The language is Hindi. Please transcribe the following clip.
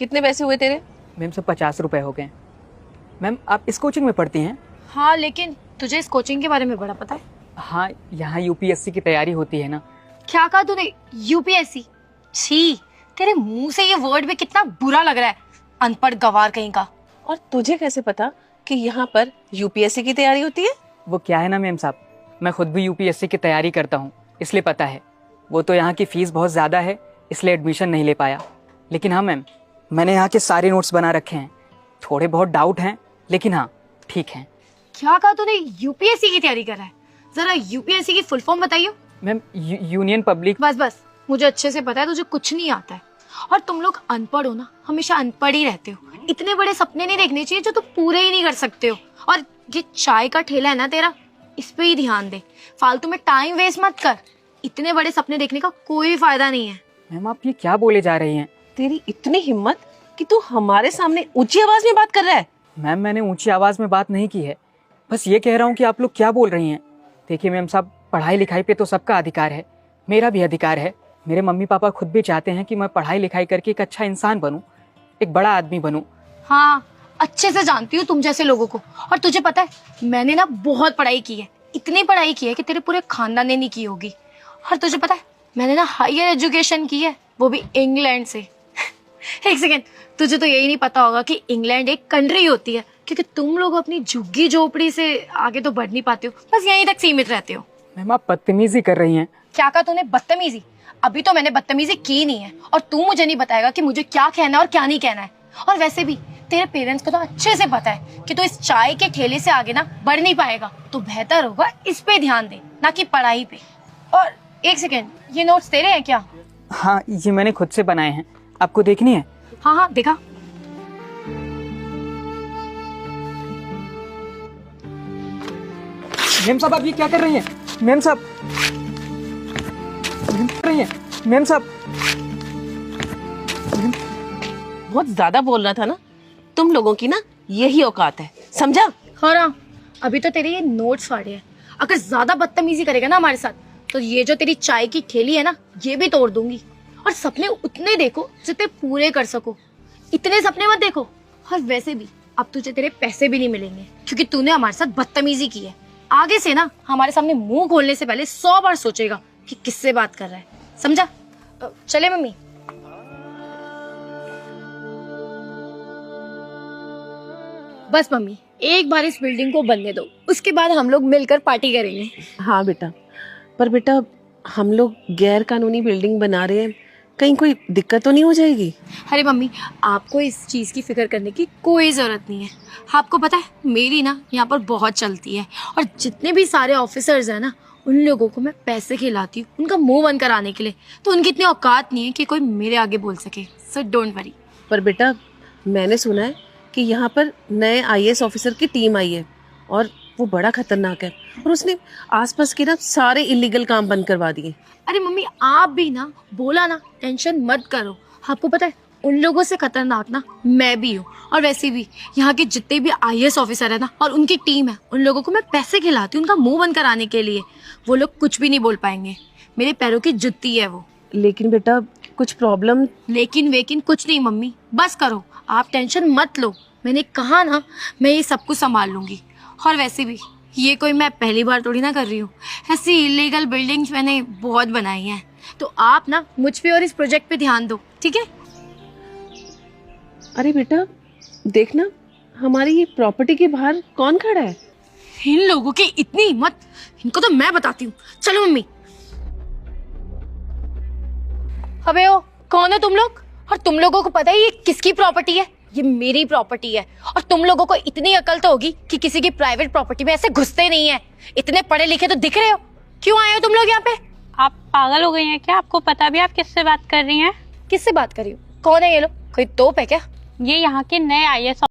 कितने पैसे हुए तेरे? मैम सब 50 रुपए हो गए। मैम आप इस कोचिंग में पढ़ती हैं? हाँ, लेकिन तुझे इस कोचिंग के बारे में बड़ा पता है? हाँ, यहाँ यूपीएससी की तैयारी होती है ना। क्या कहा तूने? यूपीएससी? छी, तेरे मुंह से ये वर्ड भी कितना बुरा लग रहा है, अनपढ़ गवार कहीं का। और तुझे कैसे पता कि यहाँ पर यूपीएससी की तैयारी होती है? वो क्या है ना मैम साहब, मैं खुद भी यूपीएससी की तैयारी करता हूँ, इसलिए पता है। वो तो यहाँ की फीस बहुत ज़्यादा है, इसलिए एडमिशन नहीं ले पाया। लेकिन हाँ मैम, मैंने यहाँ के सारे नोट्स बना रखे हैं। थोड़े बहुत डाउट हैं, लेकिन हाँ ठीक हैं। क्या कहा तूने? यूपीएससी की तैयारी कर रहा है? जरा यूपीएससी की फुल फॉर्म बताइयो। Ma'am union public. बस मुझे अच्छे से पता है तुझे कुछ नहीं आता है। और तुम लोग अनपढ़ हो ना, हमेशा अनपढ़ ही रहते हो। इतने बड़े सपने नहीं देखने चाहिए जो तुम पूरे ही नहीं कर सकते हो। और ये चाय का ठेला है ना तेरा, इस पे ही ध्यान दे, फालतू में टाइम वेस्ट मत कर। इतने बड़े सपने देखने का कोई फायदा नहीं है। मैम आप ये क्या बोले जा रही हैं? तेरी इतनी हिम्मत कि तू हमारे सामने ऊंची आवाज में बात कर रहा है? मैम मैंने ऊंची आवाज़ में बात नहीं की है, बस ये कह रहा हूँ कि आप लोग क्या बोल रही हैं। देखिए मैम साहब, पढ़ाई लिखाई पे तो सबका अधिकार है, मेरा भी अधिकार है। मेरे मम्मी पापा खुद भी चाहते हैं कि मैं पढ़ाई लिखाई करके एक अच्छा इंसान बनूं, एक बड़ा आदमी बनूं। हाँ, अच्छे से जानती हूँ तुम जैसे लोगों को। और तुझे पता है, मैंने ना बहुत पढ़ाई की है, इतनी पढ़ाई की है कि तेरे पूरे खानदान ने नहीं की होगी। और तुझे पता है, मैंने ना हायर एजुकेशन की है, वो भी इंग्लैंड से। एक सेकेंड, तुझे तो यही नहीं पता होगा कि इंग्लैंड एक कंट्री होती है, क्योंकि तुम लोग अपनी झुग्गी झोपड़ी से आगे तो बढ़ नहीं पाते हो, बस यहीं तक सीमित रहते हो। मैम आप बदतमीजी कर रही हैं। क्या कहा तूने? बदतमीजी? अभी तो मैंने बदतमीजी की नहीं है, और तू मुझे नहीं बताएगा कि मुझे क्या कहना है और क्या नहीं कहना है। और वैसे भी तेरे पेरेंट्स को तो अच्छे से पता है कि तू इस चाय के ठेले से आगे ना बढ़ नहीं पाएगा, तो बेहतर होगा इस पे ध्यान दे, ना कि पढ़ाई पे। और एक सेकेंड, ये नोट्स तेरे हैं क्या? हाँ, ये मैंने खुद से बनाए हैं, आपको देखनी है? हाँ देखा। मैम साहब आप ये क्या कर रही हैं? मैम साहब कर रही हैं? मैम साहब बहुत ज्यादा बोल रहा था ना। तुम लोगों की ना यही औकात है, समझा? हाँ, अभी तो तेरे ये नोट्स फाड़े हैं। अगर ज्यादा बदतमीजी करेगा ना हमारे साथ, तो ये जो तेरी चाय की ठेली है ना, ये भी तोड़ दूंगी। और सपने उतने देखो जितने पूरे कर सको, इतने सपने मत देखो। और वैसे भी अब तुझे तेरे पैसे भी नहीं मिलेंगे, क्योंकि तूने हमारे साथ बदतमीजी की है। आगे से ना हमारे सामने मुंह खोलने से पहले 100 बार सोचेगा कि किससे बात कर रहा है, समझा? चले मम्मी। बस मम्मी, एक बार इस बिल्डिंग को बनने दो, उसके बाद हम लोग मिलकर पार्टी करेंगे। हाँ बेटा, पर बेटा हम लोग गैर कानूनी बिल्डिंग बना रहे हैं, कहीं कोई दिक्कत तो नहीं हो जाएगी? अरे मम्मी, आपको इस चीज़ की फिक्र करने की कोई ज़रूरत नहीं है। आपको पता है, मेरी ना यहाँ पर बहुत चलती है, और जितने भी सारे ऑफिसर्स हैं ना, उन लोगों को मैं पैसे खिलाती हूँ उनका मुंह बंद कराने के लिए। तो उनकी इतनी औकात नहीं है कि कोई मेरे आगे बोल सके, सो डोंट वरी। पर बेटा मैंने सुना है कि यहाँ पर नए आईएएस ऑफिसर की टीम आई है, और वो बड़ा खतरनाक है, और उसने आसपास के ना सारे इलीगल काम बंद करवा दिए। अरे मम्मी, आप भी ना बोला ना, टेंशन मत करो। आपको पता है, उन लोगों से खतरनाक ना मैं भी हूँ। और वैसे भी यहाँ के जितने भी आईएएस ऑफिसर है ना, और उनकी टीम है, उन लोगों को मैं पैसे खिलाती हूँ उनका मुंह बंद कराने के लिए। वो लोग कुछ भी नहीं बोल पाएंगे, मेरे पैरों की जुत्ती है वो। लेकिन बेटा कुछ प्रॉब्लम? लेकिन वेकिन कुछ नहीं मम्मी, बस करो, आप टेंशन मत लो। मैंने कहा ना, मैं ये सब कुछ संभाल लूंगी। और वैसे भी ये कोई मैं पहली बार थोड़ी ना कर रही हूँ, ऐसी इलीगल बिल्डिंग्स मैंने बहुत बनाई हैं। तो आप ना मुझ पे और इस प्रोजेक्ट पे ध्यान दो, ठीक है? अरे बेटा देखना, हमारी ये प्रॉपर्टी के बाहर कौन खड़ा है? इन लोगों की इतनी हिम्मत, इनको तो मैं बताती हूँ। चलो मम्मी। अबे ओ, कौन हो तुम लोग? और तुम लोगों को पता है ये किसकी प्रॉपर्टी है? ये मेरी प्रॉपर्टी है। और तुम लोगों को इतनी अकल तो होगी कि किसी की प्राइवेट प्रॉपर्टी में ऐसे घुसते नहीं है। इतने पढ़े लिखे तो दिख रहे हो, क्यों आए हो तुम लोग यहाँ पे? आप पागल हो गई हैं क्या? आपको पता भी आप किससे बात कर रही हैं? किससे बात कर रही हो? कौन है ये लोग? कोई तोप है क्या? ये यहाँ के नए आईएएस